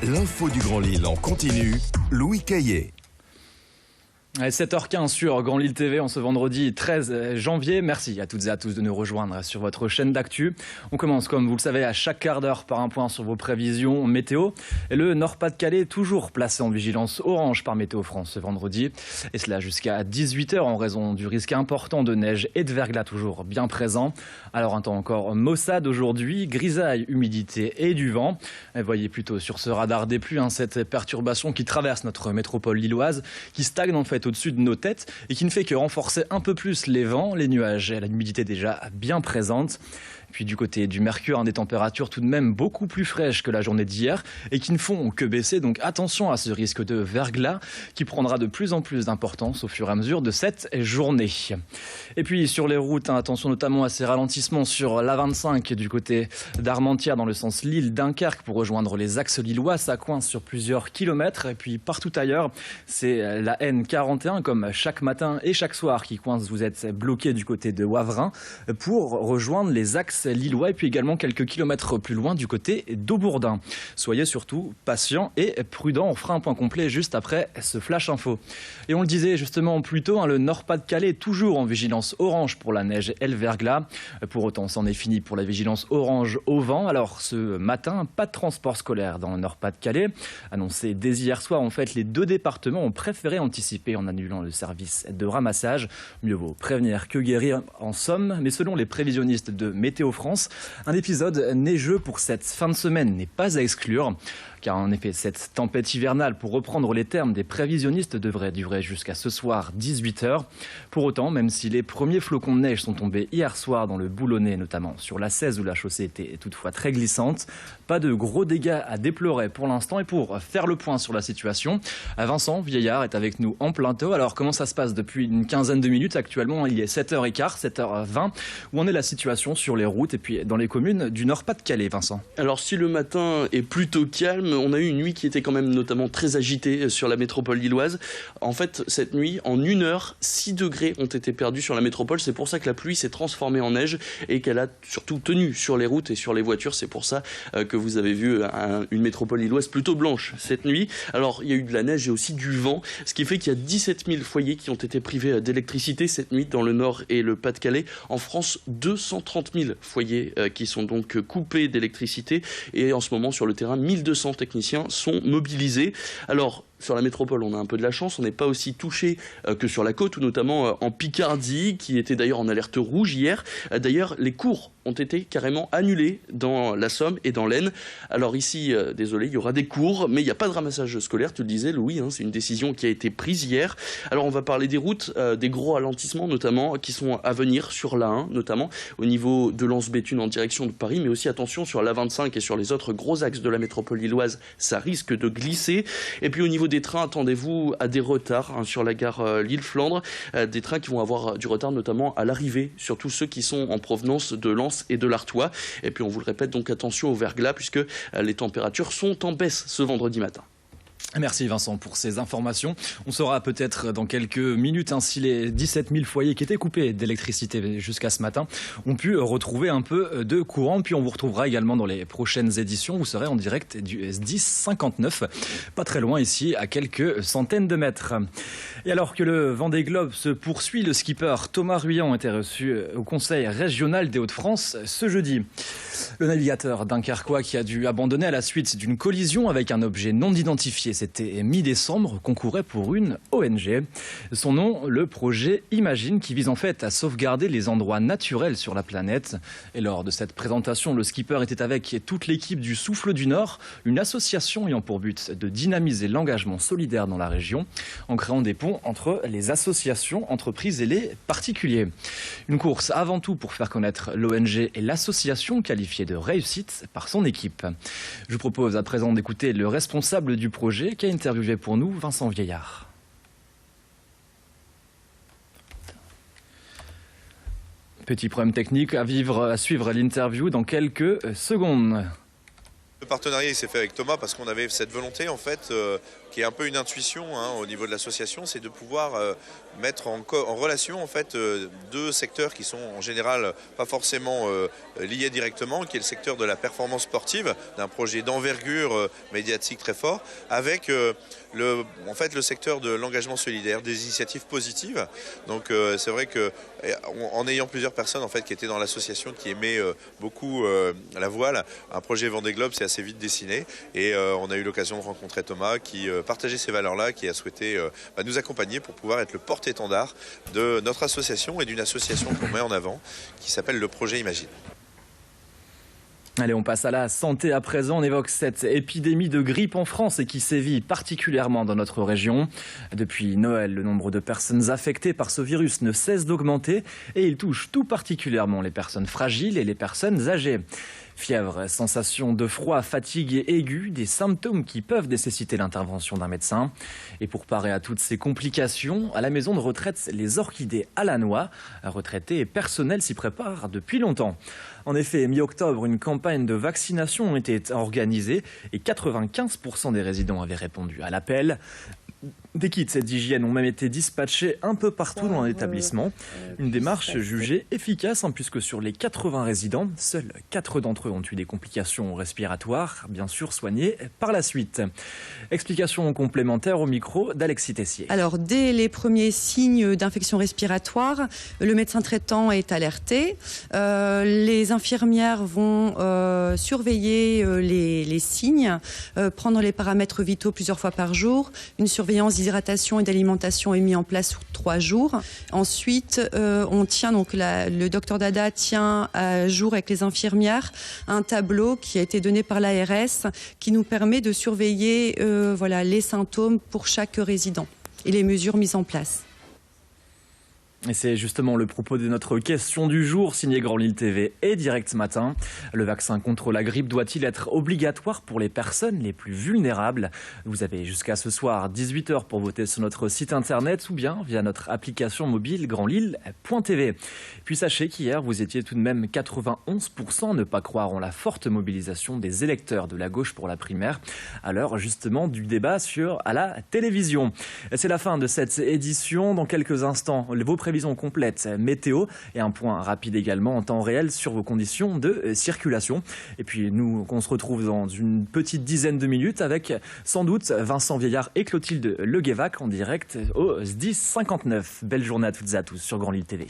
L'info du Grand Lille en continu, Louis Caillé. 7h15 sur Grand Lille TV en ce vendredi 13 janvier. Merci à toutes et à tous de nous rejoindre sur votre chaîne d'actu. On commence, comme vous le savez, à chaque quart d'heure par un point sur vos prévisions météo. Et le Nord-Pas-de-Calais toujours placé en vigilance orange par Météo France ce vendredi. Et cela jusqu'à 18h en raison du risque important de neige et de verglas toujours bien présent. Alors un temps encore maussade aujourd'hui, grisaille, humidité et du vent. Et voyez plutôt sur ce radar des pluies cette perturbation qui traverse notre métropole lilloise, qui stagne en fait au-dessus de nos têtes et qui ne fait que renforcer un peu plus les vents, les nuages et l'humidité déjà bien présente. Puis du côté du mercure, des températures tout de même beaucoup plus fraîches que la journée d'hier et qui ne font que baisser. Donc attention à ce risque de verglas qui prendra de plus en plus d'importance au fur et à mesure de cette journée. Et puis sur les routes, attention notamment à ces ralentissements sur l'A25 du côté d'Armentières dans le sens Lille-Dunkerque pour rejoindre les axes lillois. Ça coince sur plusieurs kilomètres. Et puis partout ailleurs, c'est la N41 comme chaque matin et chaque soir qui coince. Vous êtes bloqué du côté de Wavrin pour rejoindre les axes lillois et puis également quelques kilomètres plus loin du côté d'Aubourdin. Soyez surtout patients et prudents. On fera un point complet juste après ce flash info. Et on le disait justement plus tôt, le Nord-Pas-de-Calais est toujours en vigilance orange pour la neige et le verglas. Pour autant, c'en est fini pour la vigilance orange au vent. Alors ce matin, pas de transport scolaire dans le Nord-Pas-de-Calais. Annoncé dès hier soir, en fait, les deux départements ont préféré anticiper en annulant le service de ramassage. Mieux vaut prévenir que guérir en somme. Mais selon les prévisionnistes de Météo France, un épisode neigeux pour cette fin de semaine n'est pas à exclure. Car en effet, cette tempête hivernale, pour reprendre les termes des prévisionnistes, devrait durer jusqu'à ce soir 18h. Pour autant, même si les premiers flocons de neige sont tombés hier soir dans le Boulonnais, notamment sur la 16 où la chaussée était toutefois très glissante, pas de gros dégâts à déplorer pour l'instant. Et pour faire le point sur la situation, Vincent Vieillard est avec nous en plateau. Alors comment ça se passe depuis une quinzaine de minutes actuellement? Il est 7h15, 7h20. Où en est la situation sur les routes et puis dans les communes du Nord-Pas-de-Calais, Vincent? Alors si le matin est plutôt calme, on a eu une nuit qui était quand même notamment très agitée sur la métropole lilloise. En fait, cette nuit, en 1 heure, 6 degrés ont été perdus sur la métropole. C'est pour ça que la pluie s'est transformée en neige et qu'elle a surtout tenu sur les routes et sur les voitures. C'est pour ça que vous avez vu une métropole lilloise plutôt blanche cette nuit. Alors, il y a eu de la neige et aussi du vent, ce qui fait qu'il y a 17 000 foyers qui ont été privés d'électricité cette nuit dans le Nord et le Pas-de-Calais. En France, 230 000 foyers qui sont donc coupés d'électricité et en ce moment sur le terrain, 1200 techniciens sont mobilisés. Alors, sur la métropole, on a un peu de la chance, on n'est pas aussi touché que sur la côte, ou notamment en Picardie, qui était d'ailleurs en alerte rouge hier. D'ailleurs, les cours ont été carrément annulés dans la Somme et dans l'Aisne. Alors ici, désolé, il y aura des cours, mais il n'y a pas de ramassage scolaire, tu le disais Louis, c'est une décision qui a été prise hier. Alors on va parler des routes, des gros ralentissements notamment, qui sont à venir sur l'A1, notamment au niveau de Lens-Béthune en direction de Paris, mais aussi attention sur l'A25 et sur les autres gros axes de la métropole lilloise, ça risque de glisser. Et puis au niveau des trains, attendez-vous à des retards sur la gare Lille-Flandre, des trains qui vont avoir du retard notamment à l'arrivée, surtout ceux qui sont en provenance de Lens et de l'Artois. Et puis on vous le répète, donc attention au verglas puisque les températures sont en baisse ce vendredi matin. Merci Vincent pour ces informations. On saura peut-être dans quelques minutes si les 17 000 foyers qui étaient coupés d'électricité jusqu'à ce matin ont pu retrouver un peu de courant. Puis on vous retrouvera également dans les prochaines éditions. Vous serez en direct du S10 59, pas très loin ici, à quelques centaines de mètres. Et alors que le Vendée Globe se poursuit, le skipper Thomas Ruyant était reçu au Conseil régional des Hauts-de-France ce jeudi. Le navigateur dunkerquois qui a dû abandonner à la suite d'une collision avec un objet non identifié, c'était mi-décembre, concourait pour une ONG. Son nom, le projet Imagine, qui vise en fait à sauvegarder les endroits naturels sur la planète. Et lors de cette présentation, le skipper était avec toute l'équipe du Souffle du Nord, une association ayant pour but de dynamiser l'engagement solidaire dans la région, en créant des ponts entre les associations, entreprises et les particuliers. Une course avant tout pour faire connaître l'ONG et l'association qualifiée de réussite par son équipe. Je vous propose à présent d'écouter le responsable du projet qui a interviewé pour nous Vincent Vieillard. Petit problème technique à suivre l'interview dans quelques secondes. Le partenariat il s'est fait avec Thomas parce qu'on avait cette volonté en fait qui est un peu une intuition au niveau de l'association, c'est de pouvoir mettre en relation en fait deux secteurs qui sont en général pas forcément liés directement, qui est le secteur de la performance sportive, d'un projet d'envergure médiatique très fort, avec en fait, le secteur de l'engagement solidaire, des initiatives positives. Donc c'est vrai qu'en ayant plusieurs personnes en fait, qui étaient dans l'association, qui aimaient beaucoup la voile, un projet Vendée Globe s'est assez vite dessiné et on a eu l'occasion de rencontrer Thomas qui partageait ces valeurs-là, qui a souhaité nous accompagner pour pouvoir être le porte-étendard de notre association et d'une association qu'on met en avant qui s'appelle le projet Imagine. Allez, on passe à la santé à présent. On évoque cette épidémie de grippe en France et qui sévit particulièrement dans notre région. Depuis Noël, le nombre de personnes affectées par ce virus ne cesse d'augmenter et il touche tout particulièrement les personnes fragiles et les personnes âgées. Fièvre, sensation de froid, fatigue aiguë, des symptômes qui peuvent nécessiter l'intervention d'un médecin. Et pour parer à toutes ces complications, à la maison de retraite Les Orchidées à Lannoy, retraités et personnel s'y préparent depuis longtemps. En effet, mi-octobre, une campagne de vaccination a été organisée et 95% des résidents avaient répondu à l'appel. Des kits d'hygiène ont même été dispatchés un peu partout dans l'établissement. Une démarche jugée efficace puisque sur les 80 résidents, seuls 4 d'entre eux ont eu des complications respiratoires, bien sûr soignées par la suite. Explication complémentaire au micro d'Alexis Tessier. Alors, dès les premiers signes d'infection respiratoire, le médecin traitant est alerté. Les infirmières vont surveiller les signes, prendre les paramètres vitaux plusieurs fois par jour. Une surveillance d'hydratation et d'alimentation est mise en place sur 3 jours. Ensuite, le docteur Dada tient à jour avec les infirmières un tableau qui a été donné par l'ARS qui nous permet de surveiller les symptômes pour chaque résident et les mesures mises en place. Et c'est justement le propos de notre question du jour, signée Grand Lille TV et Direct Matin. Le vaccin contre la grippe doit-il être obligatoire pour les personnes les plus vulnérables? Vous avez jusqu'à ce soir 18h pour voter sur notre site internet ou bien via notre application mobile grandlille.tv. Puis sachez qu'hier, vous étiez tout de même 91% à ne pas croire en la forte mobilisation des électeurs de la gauche pour la primaire, à l'heure justement du débat à la télévision. C'est la fin de cette édition. Dans quelques instants, vos prévisions complètes météo et un point rapide également en temps réel sur vos conditions de circulation. Et puis nous, on se retrouve dans une petite dizaine de minutes avec sans doute Vincent Vieillard et Clotilde Leguévac en direct au 10 59. Belle journée à toutes et à tous sur Grand Lille TV.